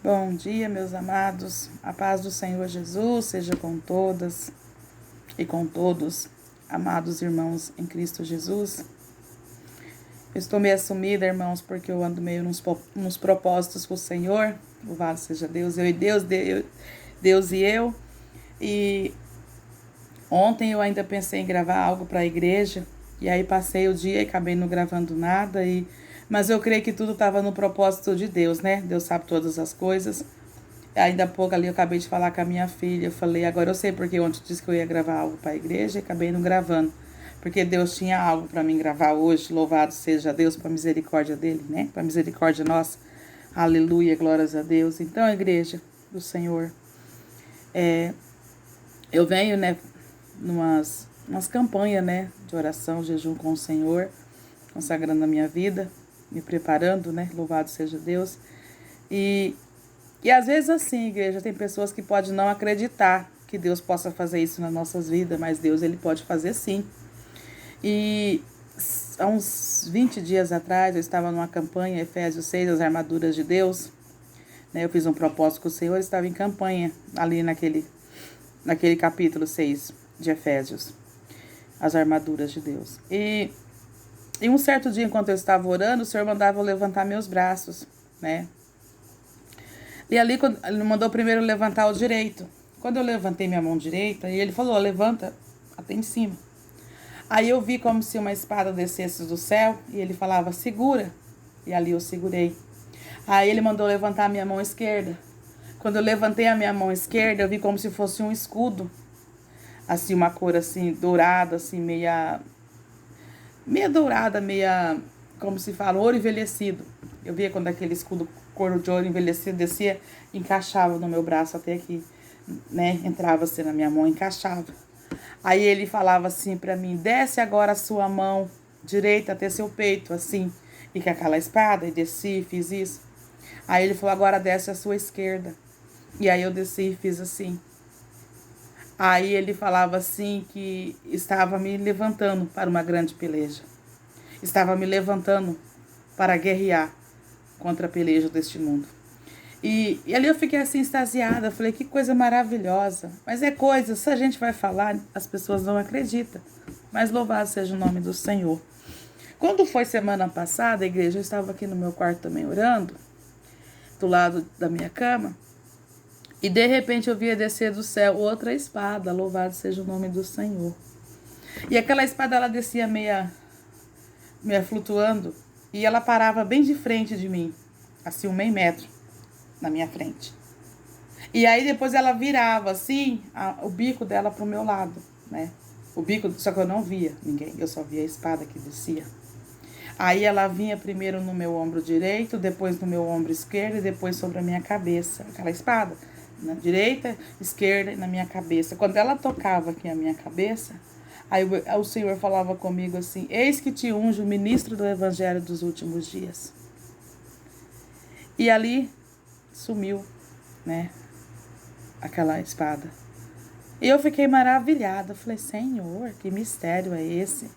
Bom dia, meus amados. A paz do Senhor Jesus seja com todas e com todos, amados irmãos em Cristo Jesus. Eu estou meio assumida, irmãos, porque eu ando meio nos propósitos com o Senhor. Louvado seja Deus, eu e Deus, Deus e eu. E ontem eu ainda pensei em gravar algo para a igreja, e aí passei o dia e acabei não gravando nada, mas eu creio que tudo estava no propósito de Deus, né? Deus sabe todas as coisas. Ainda há pouco ali eu acabei de falar com a minha filha, eu falei, agora eu sei porque ontem eu disse que eu ia gravar algo para a igreja e acabei não gravando. Porque Deus tinha algo para mim gravar hoje, louvado seja Deus, para a misericórdia dele, né? Para a misericórdia nossa. Aleluia, glórias a Deus. Então, igreja do Senhor, eu venho, né, umas campanhas, né, de oração, jejum com o Senhor, consagrando a minha vida, me preparando, né, louvado seja Deus. E às vezes assim, igreja, tem pessoas que podem não acreditar que Deus possa fazer isso nas nossas vidas, mas Deus, ele pode fazer sim. E há uns 20 dias atrás, eu estava numa campanha, Efésios 6, as armaduras de Deus, né, eu fiz um propósito com o Senhor, eu estava em campanha, ali naquele capítulo 6 de Efésios, as armaduras de Deus. E um certo dia, enquanto eu estava orando, o Senhor mandava eu levantar meus braços, né? E ali, ele mandou primeiro levantar o direito. Quando eu levantei minha mão direita, e ele falou, levanta até em cima. Aí eu vi como se uma espada descesse do céu, e ele falava, segura. E ali eu segurei. Aí ele mandou levantar a minha mão esquerda. Quando eu levantei a minha mão esquerda, eu vi como se fosse um escudo. Assim, uma cor assim, dourada, assim, meia dourada, como se fala, ouro envelhecido. Eu via quando aquele escudo cor de ouro envelhecido descia, encaixava no meu braço até aqui, né? Entrava assim na minha mão, encaixava. Aí ele falava assim pra mim, desce agora a sua mão direita até seu peito, assim. E com aquela espada, e desci, fiz isso. Aí ele falou, agora desce a sua esquerda. E aí eu desci e fiz assim. Aí ele falava assim que estava me levantando para uma grande peleja. Estava me levantando para guerrear contra a peleja deste mundo. E ali eu fiquei assim extasiada, falei, que coisa maravilhosa. Mas é coisa, se a gente vai falar, as pessoas não acreditam. Mas louvado seja o nome do Senhor. Quando foi semana passada, a igreja, eu estava aqui no meu quarto também orando, do lado da minha cama, e de repente eu via descer do céu outra espada, louvado seja o nome do Senhor. E aquela espada, ela descia meia flutuando, e ela parava bem de frente de mim, assim, um meio metro na minha frente. E aí depois ela virava assim, o bico dela pro meu lado, né? O bico, só que eu não via ninguém, eu só via a espada que descia. Aí ela vinha primeiro no meu ombro direito, depois no meu ombro esquerdo e depois sobre a minha cabeça. Aquela espada, na direita, esquerda e na minha cabeça. Quando ela tocava aqui a minha cabeça, aí o Senhor falava comigo assim, eis que te unjo, ministro do Evangelho dos últimos dias. E ali sumiu, né, aquela espada. E eu fiquei maravilhada, falei, Senhor, que mistério é esse?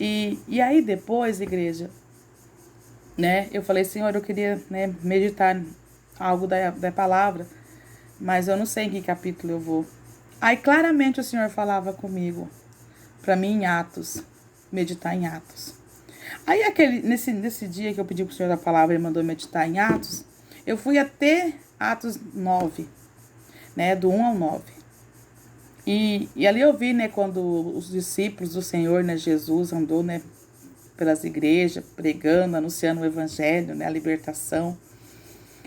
E aí depois, igreja, né, eu falei, Senhor, eu queria, né, meditar algo da palavra, mas eu não sei em que capítulo eu vou. Aí claramente o Senhor falava comigo, para mim em Atos, meditar em Atos. Aí nesse dia que eu pedi pro Senhor da palavra, ele mandou meditar em Atos, eu fui até Atos 9, né, do 1 ao 9. E ali eu vi, né, quando os discípulos do Senhor, né, Jesus andou, né, pelas igrejas, pregando, anunciando o evangelho, né, a libertação.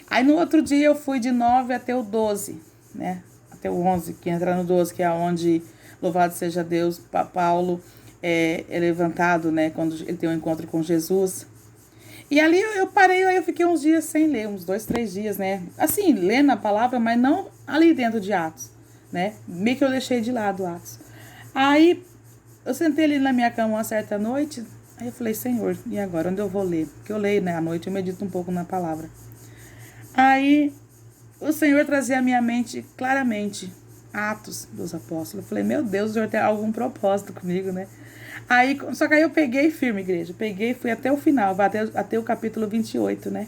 Aí no outro dia eu fui de 9 até o 12, né, até o 11, que entra no 12, que é onde, louvado seja Deus, Paulo é levantado, né, quando ele tem um encontro com Jesus. E ali eu parei, aí eu fiquei uns dias sem ler, uns 2, 3 dias, né, assim, lendo a palavra, mas não ali dentro de Atos, né, meio que eu deixei de lado Atos. Aí eu sentei ali na minha cama uma certa noite, aí eu falei, Senhor, e agora, onde eu vou ler? Porque eu leio, né, à noite, eu medito um pouco na palavra. Aí o Senhor trazia à minha mente claramente Atos dos Apóstolos. Eu falei, meu Deus, o Senhor tem algum propósito comigo, né? Aí, só que aí eu peguei firme, igreja. Peguei e fui até o final, até o capítulo 28, né?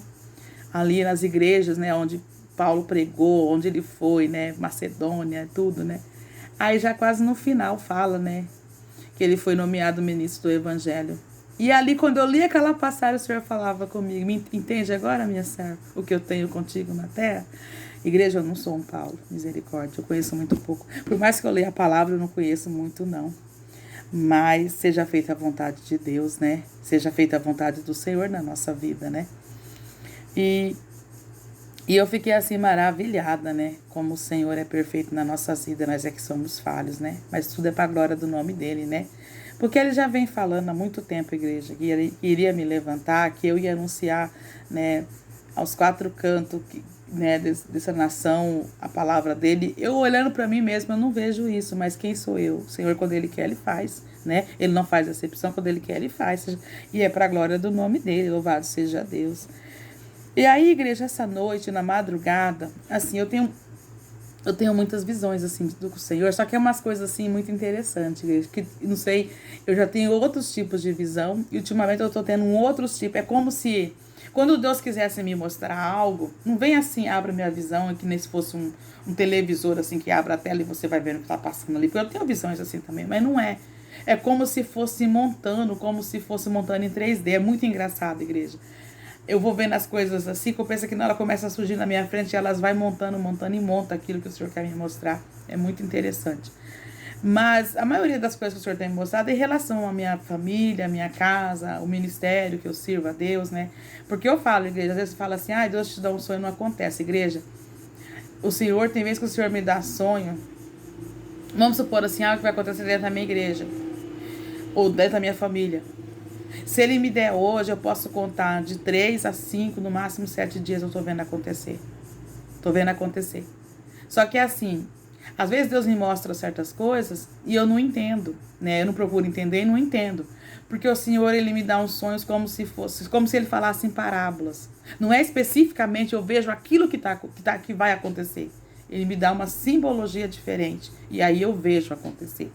ali nas igrejas, né, onde Paulo pregou, onde ele foi, né, Macedônia, tudo, né. Aí já quase no final fala, né, que ele foi nomeado ministro do Evangelho. E ali, quando eu li aquela passagem, o Senhor falava comigo, me entende agora, minha serva, o que eu tenho contigo na terra? Igreja, eu não sou um Paulo, misericórdia, eu conheço muito pouco. Por mais que eu leia a palavra, eu não conheço muito, não. Mas seja feita a vontade de Deus, né? Seja feita a vontade do Senhor na nossa vida, né? E eu fiquei assim maravilhada, né? Como o Senhor é perfeito na nossa vida, nós é que somos falhos, né? Mas tudo é para a glória do nome dele, né? Porque ele já vem falando há muito tempo, igreja, que ele iria me levantar, que eu ia anunciar, né, aos quatro cantos, né, dessa nação, a palavra dele. Eu olhando para mim mesma, eu não vejo isso, mas quem sou eu? O Senhor, quando ele quer, ele faz, né? Ele não faz acepção, quando ele quer, ele faz. E é para a glória do nome dele, louvado seja Deus. E aí, igreja, essa noite, na madrugada, assim, eu tenho muitas visões, assim, do Senhor, só que é umas coisas, assim, muito interessantes, igreja, que, não sei, eu já tenho outros tipos de visão, e ultimamente eu tô tendo outros tipos, é como se, quando Deus quisesse me mostrar algo, não vem assim, abre minha visão, é que nem se fosse um televisor, assim, que abre a tela e você vai vendo o que tá passando ali, porque eu tenho visões assim também, mas não é. É como se fosse montando em 3D, é muito engraçado, igreja. Eu vou vendo as coisas assim, que eu penso que na hora começa a surgir na minha frente, elas vai montando e monta aquilo que o Senhor quer me mostrar. É muito interessante. Mas a maioria das coisas que o Senhor tem me mostrado é em relação à minha família, à minha casa, o ministério que eu sirvo a Deus, né? Porque eu falo, igreja, às vezes você fala assim, Deus te dá um sonho, não acontece, igreja. O Senhor, tem vezes que o Senhor me dá sonho, vamos supor assim, algo que vai acontecer dentro da minha igreja, ou dentro da minha família. Se ele me der hoje, eu posso contar de 3 a 5, no máximo 7 dias eu tô vendo acontecer. Tô vendo acontecer. Só que assim, às vezes Deus me mostra certas coisas e eu não entendo, né? Eu não procuro entender e não entendo. Porque o Senhor, ele me dá uns sonhos como se ele falasse em parábolas. Não é especificamente eu vejo aquilo que vai acontecer. Ele me dá uma simbologia diferente e aí eu vejo acontecer.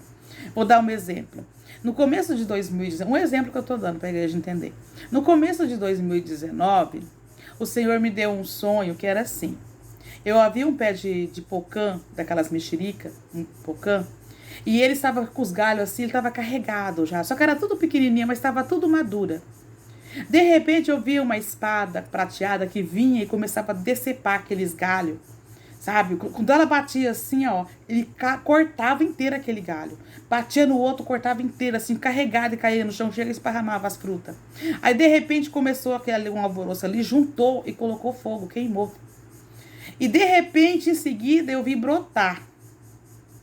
Vou dar um exemplo. No começo de 2019, um exemplo que eu estou dando para a igreja entender. No começo de 2019, o Senhor me deu um sonho que era assim. Eu havia um pé de pocã, daquelas mexericas, um pocã, e ele estava com os galhos assim, ele estava carregado já. Só que era tudo pequenininha, mas estava tudo madura. De repente eu vi uma espada prateada que vinha e começava a decepar aqueles galhos. Sabe? Quando ela batia assim, ó, ele cortava inteiro aquele galho. Batia no outro, cortava inteiro, assim, carregado e caía no chão, chega e esparramava as frutas. Aí, de repente, começou um alvoroço ali, juntou e colocou fogo, queimou. E, de repente, em seguida, eu vi brotar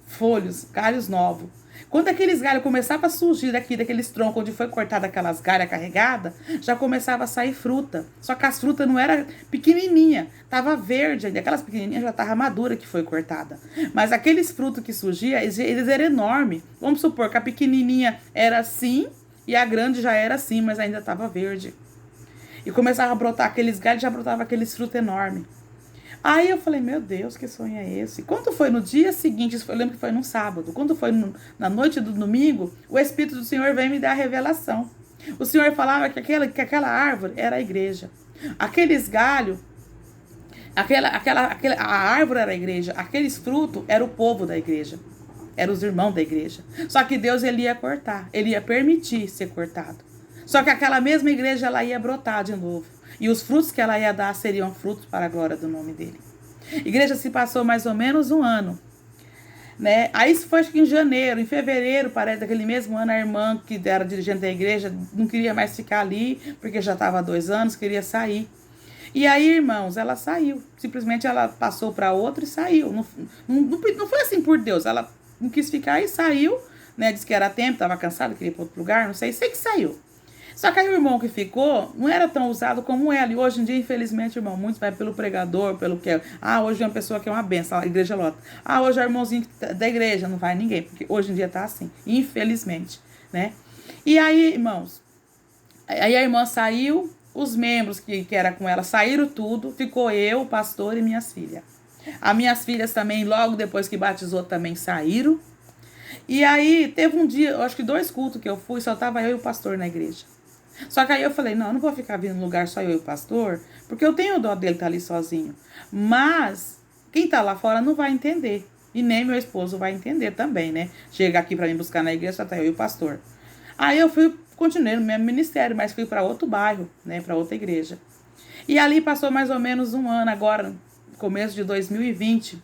folhos, galhos novos. Quando aqueles galhos começavam a surgir daqueles troncos onde foi cortada aquelas galhas carregadas, já começava a sair fruta. Só que as frutas não eram pequenininha, tava verde ainda. Aquelas pequenininhas já estavam madura que foi cortada. Mas aqueles frutos que surgiam, eles eram enormes. Vamos supor que a pequenininha era assim e a grande já era assim, mas ainda estava verde. E começava a brotar aqueles galhos, já brotava aqueles frutos enormes. Aí eu falei, meu Deus, que sonho é esse? Quando foi no dia seguinte, eu lembro que foi num sábado, quando foi na noite do domingo, o Espírito do Senhor veio me dar a revelação. O Senhor falava que aquela árvore era a igreja. Aqueles galhos, a árvore era a igreja, aqueles frutos era o povo da igreja, eram os irmãos da igreja. Só que Deus, ele ia cortar, ele ia permitir ser cortado. Só que aquela mesma igreja, ela ia brotar de novo. E os frutos que ela ia dar seriam frutos para a glória do nome dele. Igreja, se passou mais ou menos um ano, né? Aí isso foi acho que em janeiro, em fevereiro, parece, daquele mesmo ano, a irmã que era dirigente da igreja não queria mais ficar ali, porque já estava há 2 anos, queria sair. E aí, irmãos, ela saiu. Simplesmente ela passou para outro e saiu. Não foi assim por Deus. Ela não quis ficar e saiu, né? Disse que era tempo, estava cansada, queria ir para outro lugar, não sei que saiu. Só que aí o irmão que ficou não era tão usado como ela. E hoje em dia, infelizmente, irmão, muitos vai pelo pregador, pelo que é. Hoje é uma pessoa que é uma benção, a igreja lota. Hoje é o irmãozinho da igreja, não vai ninguém. Porque hoje em dia tá assim, infelizmente, né? E aí, irmãos, aí a irmã saiu, os membros que era com ela saíram tudo, ficou eu, o pastor e minhas filhas. As minhas filhas também, logo depois que batizou, também saíram. E aí, teve um dia, eu acho que 2 cultos que eu fui, só tava eu e o pastor na igreja. Só que aí eu falei, não, eu não vou ficar vindo no lugar só eu e o pastor, porque eu tenho dó dele estar ali sozinho. Mas quem tá lá fora não vai entender. E nem meu esposo vai entender também, né? Chega aqui pra me buscar na igreja, só tá eu e o pastor. Aí eu continuei no mesmo ministério, mas fui para outro bairro, né? Para outra igreja. E ali passou mais ou menos um ano, agora, no começo de 2020.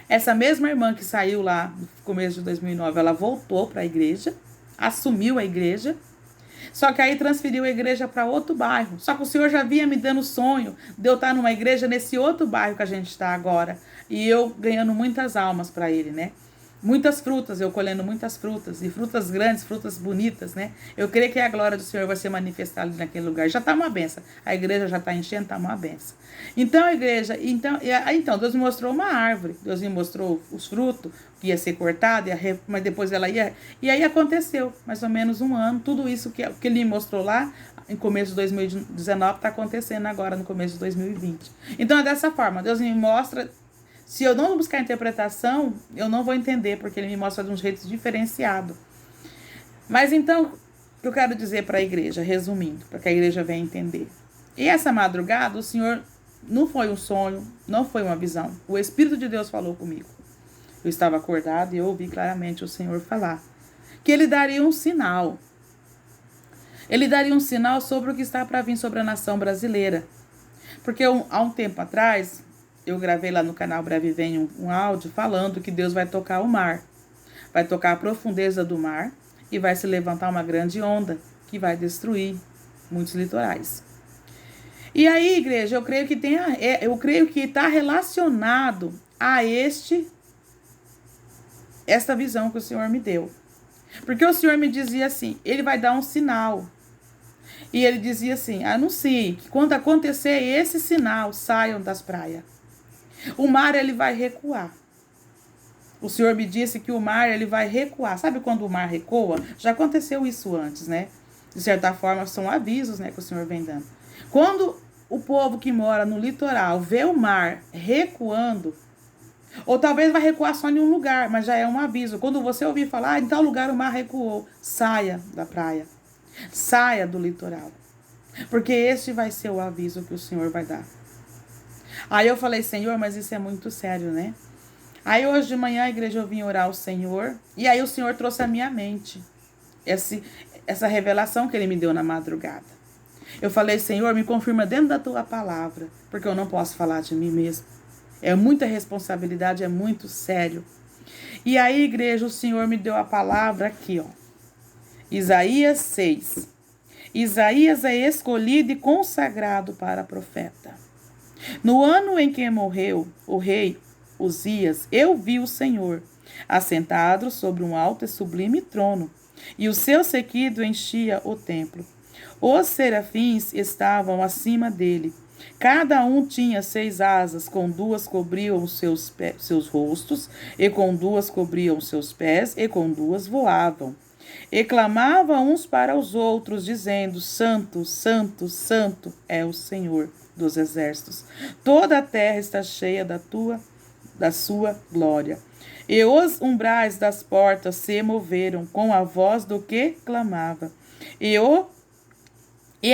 Essa mesma irmã que saiu lá no começo de 2009, ela voltou para a igreja, assumiu a igreja, só que aí transferiu a igreja para outro bairro. Só que o Senhor já vinha me dando sonho de eu estar numa igreja nesse outro bairro que a gente está agora. E eu ganhando muitas almas para ele, né? Muitas frutas, eu colhendo muitas frutas, e frutas grandes, frutas bonitas, né? Eu creio que a glória do Senhor vai ser manifestada ali naquele lugar. Já está uma benção. A igreja já está enchendo, está uma benção. Então, a igreja, então, Deus me mostrou uma árvore, Deus me mostrou os frutos, que ia ser cortado, mas depois ela ia. E aí aconteceu, mais ou menos um ano, tudo isso que ele me mostrou lá, em começo de 2019, está acontecendo agora no começo de 2020. Então, é dessa forma, Deus me mostra. Se eu não buscar interpretação, eu não vou entender, porque ele me mostra de um jeito diferenciado. Mas então, o que eu quero dizer para a igreja, resumindo, para que a igreja venha entender. E essa madrugada, o Senhor não foi um sonho, não foi uma visão. O Espírito de Deus falou comigo. Eu estava acordado e eu ouvi claramente o Senhor falar que ele daria um sinal. Ele daria um sinal sobre o que está para vir sobre a nação brasileira. Porque há um tempo atrás, eu gravei lá no canal Breve Vem um áudio falando que Deus vai tocar o mar. Vai tocar a profundeza do mar e vai se levantar uma grande onda que vai destruir muitos litorais. E aí, igreja, eu creio que está relacionado a esta visão que o Senhor me deu. Porque o Senhor me dizia assim, ele vai dar um sinal. E ele dizia assim, anuncie que quando acontecer esse sinal, saiam das praias. O mar, ele vai recuar. O Senhor me disse que o mar, ele vai recuar. Sabe quando o mar recua? Já aconteceu isso antes, né? De certa forma, são avisos, né, que o Senhor vem dando. Quando o povo que mora no litoral vê o mar recuando, ou talvez vai recuar só em um lugar, mas já é um aviso. Quando você ouvir falar, em tal lugar o mar recuou, saia da praia. Saia do litoral. Porque esse vai ser o aviso que o Senhor vai dar. Aí eu falei, Senhor, mas isso é muito sério, né? Aí hoje de manhã a igreja eu vim orar ao Senhor. E aí o Senhor trouxe à minha mente essa revelação que ele me deu na madrugada. Eu falei, Senhor, me confirma dentro da tua palavra. Porque eu não posso falar de mim mesmo. É muita responsabilidade, é muito sério. E aí, igreja, o Senhor me deu a palavra aqui, ó. Isaías 6. Isaías é escolhido e consagrado para profeta. No ano em que morreu o rei Uzias, eu vi o Senhor assentado sobre um alto e sublime trono, e o seu séquito enchia o templo. Os serafins estavam acima dele. Cada um tinha 6 asas, com 2 cobriam seus rostos, e com 2 cobriam seus pés, e com 2 voavam. E clamavam uns para os outros, dizendo, Santo, Santo, Santo é o Senhor dos exércitos. Toda a terra está cheia da sua glória. E os umbrais das portas se moveram com a voz do que clamava. E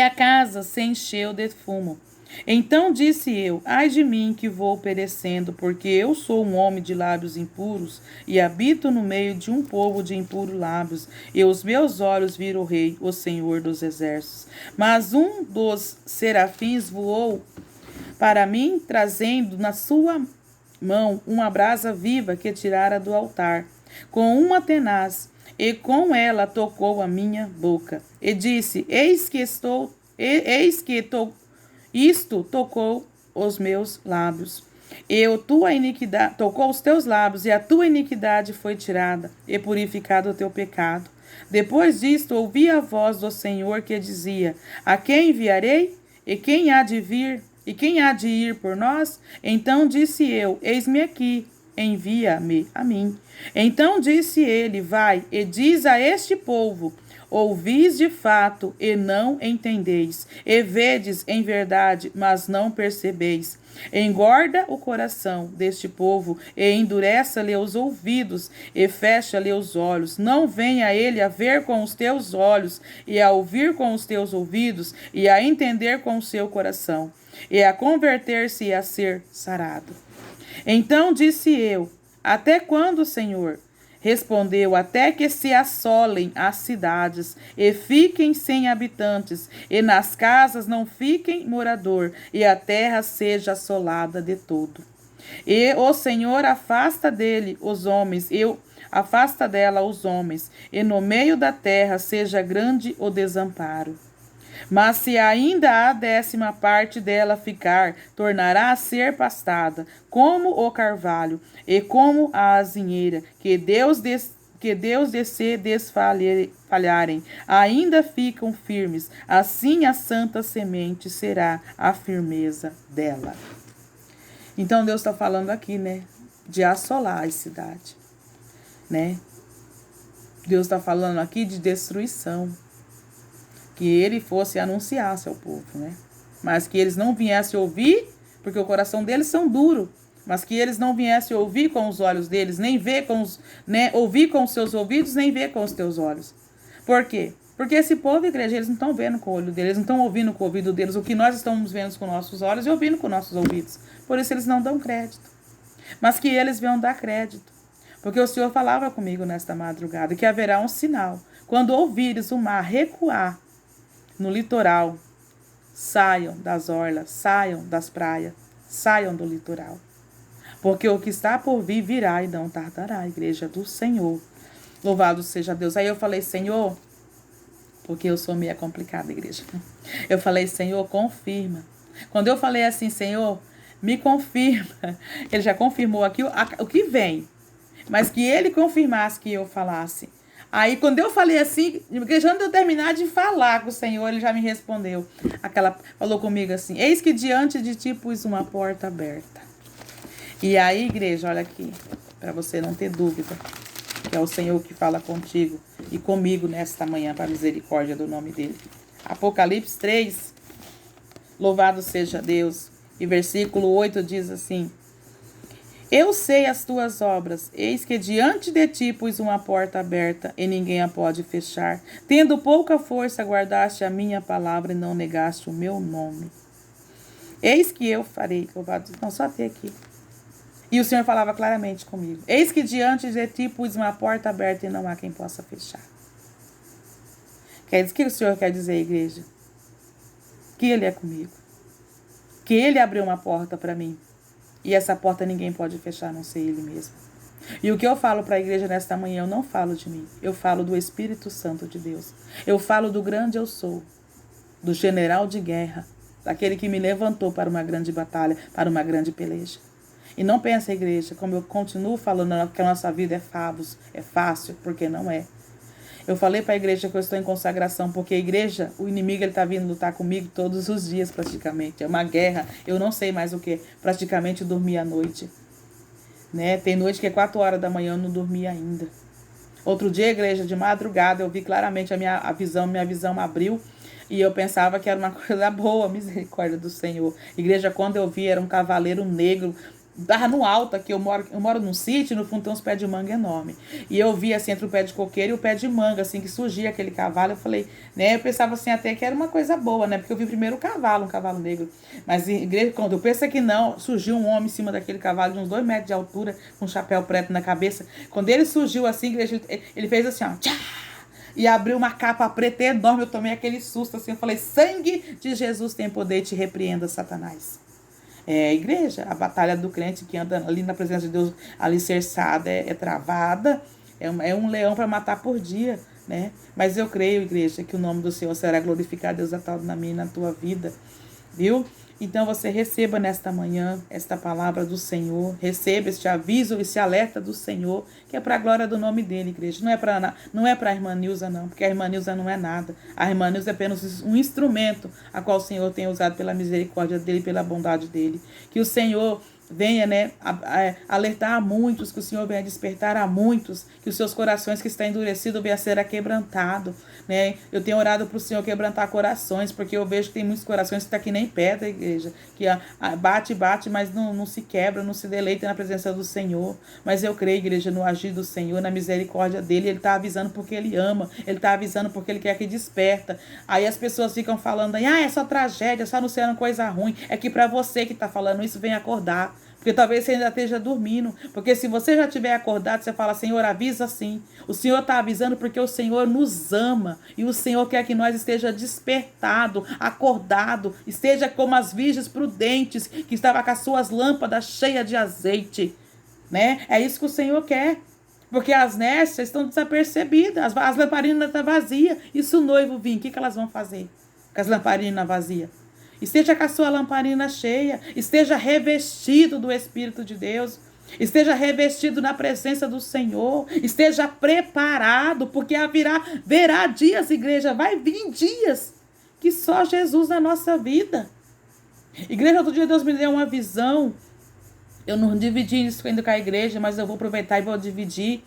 a casa se encheu de fumo. Então disse eu, ai de mim que vou perecendo, porque eu sou um homem de lábios impuros e habito no meio de um povo de impuros lábios, e os meus olhos viram o Rei, o Senhor dos exércitos. Mas um dos serafins voou para mim, trazendo na sua mão uma brasa viva que tirara do altar, com uma tenaz, e com ela tocou a minha boca, e disse, isto tocou os meus lábios. Tua iniquidade tocou os teus lábios, e a tua iniquidade foi tirada, e purificado o teu pecado. Depois disto, ouvi a voz do Senhor que dizia, a quem enviarei? E quem há de vir? E quem há de ir por nós? Então disse eu, eis-me aqui, envia-me a mim. Então disse ele, vai, e diz a este povo, Ouvis de fato e não entendeis, e vedes em verdade, mas não percebeis. Engorda o coração deste povo e endureça-lhe os ouvidos e fecha-lhe os olhos. Não venha ele a ver com os teus olhos e a ouvir com os teus ouvidos e a entender com o seu coração e a converter-se e a ser sarado. Então disse eu: até quando, Senhor? Respondeu: até que se assolem as cidades e fiquem sem habitantes, e nas casas não fiquem morador, e a terra seja assolada de todo. E o Senhor afasta dele os homens, afasta dela os homens, e no meio da terra seja grande o desamparo. Mas se ainda a 10ª parte dela ficar, tornará a ser pastada, como o carvalho e como a azinheira, que Deus de se desfalharem, ainda ficam firmes. Assim a santa semente será a firmeza dela. Então Deus está falando aqui, né, de assolar a cidade, né? Deus está falando aqui de destruição. Que ele fosse anunciar ao povo, né? Mas que eles não viessem ouvir, porque o coração deles são duro, mas que eles não viessem ouvir com os olhos deles, nem ver com os, né, ouvir com os seus ouvidos, nem ver com os teus olhos. Por quê? Porque esse povo, igreja, eles não estão vendo com o olho deles, eles não estão ouvindo com o ouvido deles, o que nós estamos vendo com nossos olhos e ouvindo com nossos ouvidos. Por isso eles não dão crédito. Mas que eles venham dar crédito. Porque o Senhor falava comigo nesta madrugada que haverá um sinal. Quando ouvires o mar recuar no litoral, saiam das orlas, saiam das praias, saiam do litoral. Porque o que está por vir virá e não tardará, igreja do Senhor. Louvado seja Deus. Aí eu falei: Senhor, porque eu sou meio complicada, igreja. Eu falei: Senhor, confirma. Quando eu falei assim: Senhor, me confirma. Ele já confirmou aqui o que vem. Mas que ele confirmasse que eu falasse. Aí, quando eu falei assim, já antes de eu terminar de falar com o Senhor, ele já me respondeu. Falou comigo assim: eis que diante de ti pus uma porta aberta. E aí, igreja, olha aqui, para você não ter dúvida, que é o Senhor que fala contigo e comigo nesta manhã, para a misericórdia do nome dele. Apocalipse 3, louvado seja Deus. E versículo 8 diz assim: eu sei as tuas obras, eis que diante de ti pus uma porta aberta, e ninguém a pode fechar. Tendo pouca força, guardaste a minha palavra e não negaste o meu nome. Eis que eu farei, louvado, não, só até aqui. E o Senhor falava claramente comigo: eis que diante de ti pus uma porta aberta e não há quem possa fechar. O que o Senhor quer dizer, igreja? Que Ele é comigo. Que Ele abriu uma porta para mim. E essa porta ninguém pode fechar, a não ser Ele mesmo. E o que eu falo para a igreja nesta manhã, eu não falo de mim. Eu falo do Espírito Santo de Deus. Eu falo do grande eu sou. Do general de guerra. Daquele que me levantou para uma grande batalha, para uma grande peleja. E não pensa, igreja, como eu continuo falando que a nossa vida é favos, é fácil, porque não é. Eu falei para a igreja que eu estou em consagração, porque a igreja, o inimigo, ele está vindo lutar comigo todos os dias praticamente. É uma guerra, eu não sei mais o que. Praticamente dormir à noite. Né? Tem noite que é 4 horas da manhã, eu não dormi ainda. Outro dia, igreja, de madrugada, eu vi claramente minha visão abriu. E eu pensava que era uma coisa boa, misericórdia do Senhor. Igreja, quando eu vi, era um cavaleiro negro. Tava no alto aqui, eu moro num sítio, no fundo tem uns pés de manga enorme. E eu vi assim entre o pé de coqueiro e o pé de manga, assim, que surgia aquele cavalo. Eu falei, né? Eu pensava assim até que era uma coisa boa, né? Porque eu vi primeiro o cavalo, um cavalo negro. Mas igreja, quando eu pensei que não, surgiu um homem em cima daquele cavalo de uns 2 metros de altura, com um chapéu preto na cabeça. Quando ele surgiu assim, igreja, ele fez assim, ó, tchá! E abriu uma capa preta enorme, eu tomei aquele susto assim, eu falei, sangue de Jesus tem poder, te repreenda, Satanás. É, igreja, a batalha do crente que anda ali na presença de Deus alicerçada é travada, é um leão para matar por dia, né? Mas eu creio, igreja, que o nome do Senhor será glorificado, exaltado na minha e na tua vida, viu? Então você receba nesta manhã esta palavra do Senhor, receba este aviso, esse alerta do Senhor, que é para a glória do nome dele, igreja. Não é para a irmã Nilza, não, porque a irmã Nilza não é nada. A irmã Nilza é apenas um instrumento a qual o Senhor tem usado pela misericórdia dele, pela bondade dele. Que o Senhor venha, né, alertar a muitos, que o Senhor venha despertar a muitos, que os seus corações que estão endurecidos venham a ser quebrantado, né? Eu tenho orado para o Senhor quebrantar corações, porque eu vejo que tem muitos corações que estão aqui nem pedra, igreja, que bate, mas não se quebra, não se deleita na presença do Senhor. Mas eu creio, igreja, no agir do Senhor, na misericórdia dele. Ele está avisando porque ele ama, ele está avisando porque ele quer que desperta. Aí as pessoas ficam falando aí, é só tragédia, só anunciando coisa ruim. É que para você que está falando isso, vem acordar. Porque talvez você ainda esteja dormindo. Porque se você já tiver acordado, você fala, Senhor, avisa sim. O Senhor está avisando porque o Senhor nos ama. E o Senhor quer que nós esteja despertado, acordado. Esteja como as virgens prudentes, que estavam com as suas lâmpadas cheias de azeite. Né? É isso que o Senhor quer. Porque as nécias estão desapercebidas. As lamparinas estão vazias. E se o noivo vir, o que elas vão fazer com as lamparinas vazias? Esteja com a sua lamparina cheia. Esteja revestido do Espírito de Deus. Esteja revestido na presença do Senhor. Esteja preparado, porque verá dias, igreja. Vai vir dias que só Jesus na nossa vida. Igreja, outro dia Deus me deu uma visão. Eu não dividi isso ainda com a igreja, mas eu vou aproveitar e vou dividir.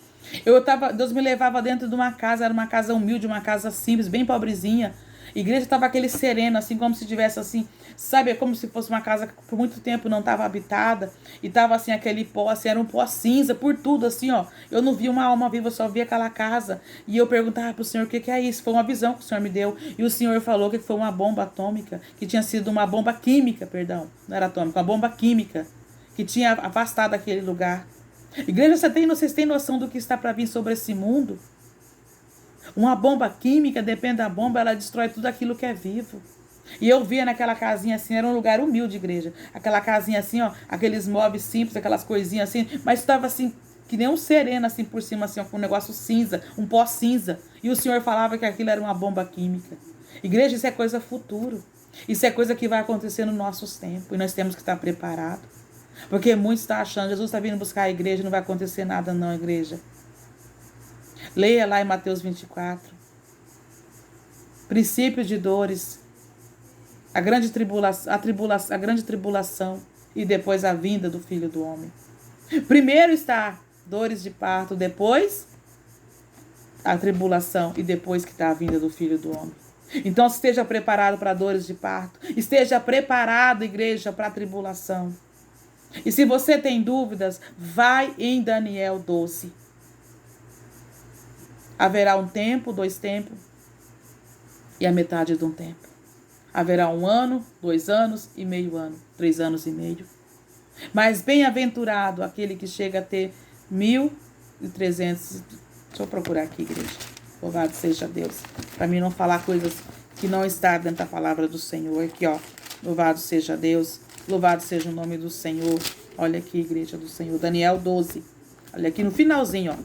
Deus me levava dentro de uma casa, era uma casa humilde, uma casa simples, bem pobrezinha. A igreja estava aquele sereno, assim, como se tivesse assim, sabe, como se fosse uma casa que por muito tempo não estava habitada. E estava assim, aquele pó, assim, era um pó cinza por tudo, assim, ó. Eu não vi uma alma viva, eu só vi aquela casa. E eu perguntava pro Senhor, o que é isso? Foi uma visão que o Senhor me deu. E o Senhor falou que foi uma bomba atômica, que tinha sido uma bomba química, perdão. Não era atômica, uma bomba química, que tinha afastado aquele lugar. Igreja, vocês têm noção do que está para vir sobre esse mundo? Uma bomba química, depende da bomba, ela destrói tudo aquilo que é vivo. E eu via naquela casinha assim, era um lugar humilde, igreja. Aquela casinha assim, ó, aqueles móveis simples, aquelas coisinhas assim, mas estava assim, que nem um sereno assim por cima, assim, ó, com um negócio cinza, um pó cinza. E o Senhor falava que aquilo era uma bomba química. Igreja, isso é coisa futuro. Isso é coisa que vai acontecer nos nossos tempos. E nós temos que estar preparados. Porque muitos estão achando, Jesus está vindo buscar a igreja, não vai acontecer nada não, igreja. Leia lá em Mateus 24. Princípio de dores. A grande tribulação e depois a vinda do Filho do Homem. Primeiro está dores de parto, depois a tribulação e depois que está a vinda do Filho do Homem. Então esteja preparado para dores de parto. Esteja preparado, igreja, para a tribulação. E se você tem dúvidas, vai em Daniel 12. Haverá um tempo, 2 tempos e a metade de um tempo. Haverá 1 ano, 2 anos e meio ano, 3 anos e meio. Mas bem-aventurado aquele que chega a ter 1.300. Deixa eu procurar aqui, igreja. Louvado seja Deus. Para mim não falar coisas que não está dentro da palavra do Senhor. Aqui, ó. Louvado seja Deus. Louvado seja o nome do Senhor. Olha aqui, igreja do Senhor. Daniel 12. Olha aqui no finalzinho, ó.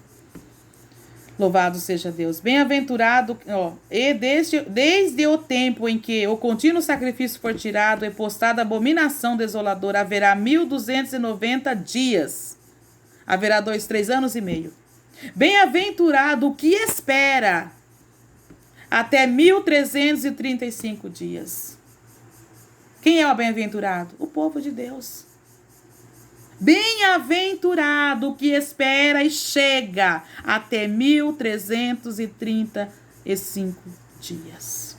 Louvado seja Deus. Bem-aventurado, ó. E desde o tempo em que o contínuo sacrifício for tirado e postada a abominação desoladora, haverá 1.290 dias. Haverá 3 anos e meio. Bem-aventurado o que espera até 1.335 dias. Quem é o bem-aventurado? O povo de Deus. Bem-aventurado que espera e chega até 1.335 dias.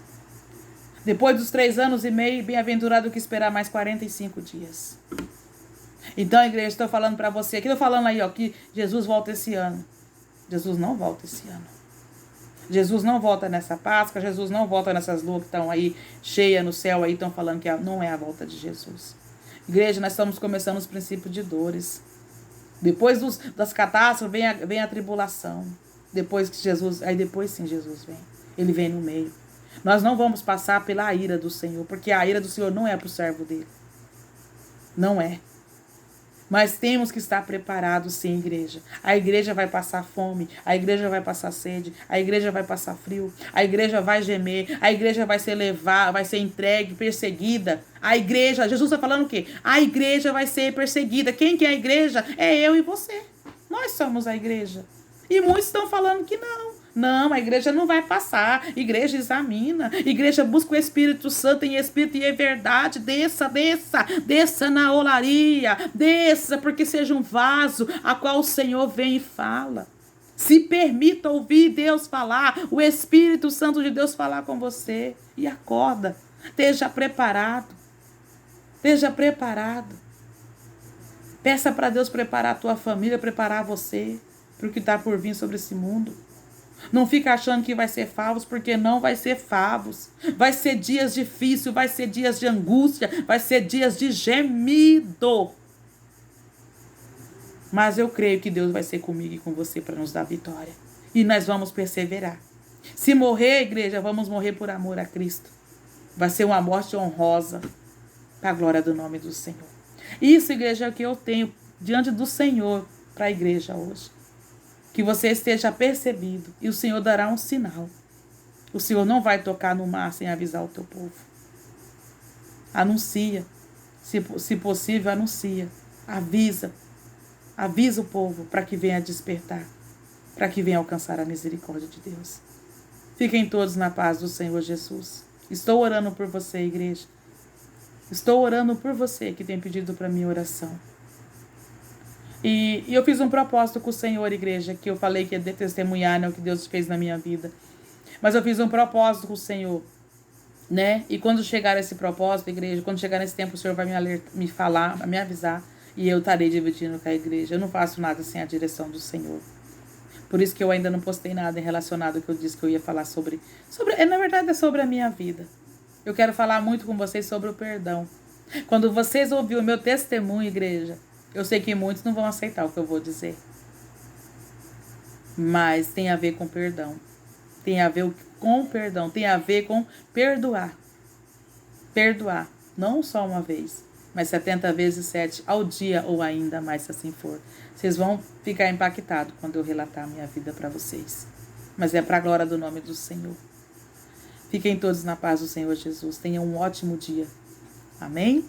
Depois dos 3 anos e meio, bem-aventurado que esperar mais 45 dias. Então, igreja, estou falando para você, aqui estou falando aí, ó, que Jesus volta esse ano. Jesus não volta esse ano. Jesus não volta nessa Páscoa, Jesus não volta nessas luas que estão aí cheias no céu aí, estão falando que não é a volta de Jesus. Igreja, nós estamos começando os princípios de dores. Depois das catástrofes vem a tribulação. Depois que Jesus, aí depois sim Jesus vem. Ele vem no meio. Nós não vamos passar pela ira do Senhor, porque a ira do Senhor não é para o servo dele. Não é. Mas temos que estar preparados, sim, igreja. A igreja vai passar fome, a igreja vai passar sede, a igreja vai passar frio, a igreja vai gemer, a igreja vai ser levada, vai ser entregue, perseguida. A igreja, Jesus está falando o quê? A igreja vai ser perseguida. Quem que é a igreja? É eu e você. Nós somos a igreja. E muitos estão falando que não. Não, a igreja não vai passar. Igreja examina. Igreja busca o Espírito Santo em espírito e em verdade. Desça na olaria. Desça, porque seja um vaso a qual o Senhor vem e fala. Se permita ouvir Deus falar, o Espírito Santo de Deus falar com você. E acorda. Esteja preparado. Esteja preparado. Peça para Deus preparar a tua família, preparar você para o que está por vir sobre esse mundo. Não fica achando que vai ser favos, porque não vai ser favos. Vai ser dias difíceis, vai ser dias de angústia, vai ser dias de gemido. Mas eu creio que Deus vai ser comigo e com você para nos dar vitória. E nós vamos perseverar. Se morrer, igreja, vamos morrer por amor a Cristo. Vai ser uma morte honrosa, para a glória do nome do Senhor. Isso, igreja, é o que eu tenho diante do Senhor para a igreja hoje. Que você esteja percebido e o Senhor dará um sinal. O Senhor não vai tocar no mar sem avisar o teu povo. Anuncia. Se possível, anuncia. Avisa. Avisa o povo para que venha despertar. Para que venha alcançar a misericórdia de Deus. Fiquem todos na paz do Senhor Jesus. Estou orando por você, igreja. Estou orando por você que tem pedido para minha oração. E eu fiz um propósito com o Senhor, igreja, que eu falei que ia testemunhar, né, o que Deus fez na minha vida. Mas eu fiz um propósito com o Senhor, né? E quando chegar esse propósito, igreja, quando chegar nesse tempo, o Senhor vai me falar, me avisar, e eu estarei dividindo com a igreja. Eu não faço nada sem a direção do Senhor. Por isso que eu ainda não postei nada relacionado ao que eu disse que eu ia falar sobre. Na verdade, é sobre a minha vida. Eu quero falar muito com vocês sobre o perdão. Quando vocês ouvirem o meu testemunho, igreja, eu sei que muitos não vão aceitar o que eu vou dizer. Mas tem a ver com perdão. Tem a ver com perdão. Tem a ver com perdoar. Perdoar. Não só uma vez, mas 70 vezes 7 ao dia ou ainda mais, se assim for. Vocês vão ficar impactados quando eu relatar a minha vida para vocês. Mas é para a glória do nome do Senhor. Fiquem todos na paz do Senhor Jesus. Tenham um ótimo dia. Amém?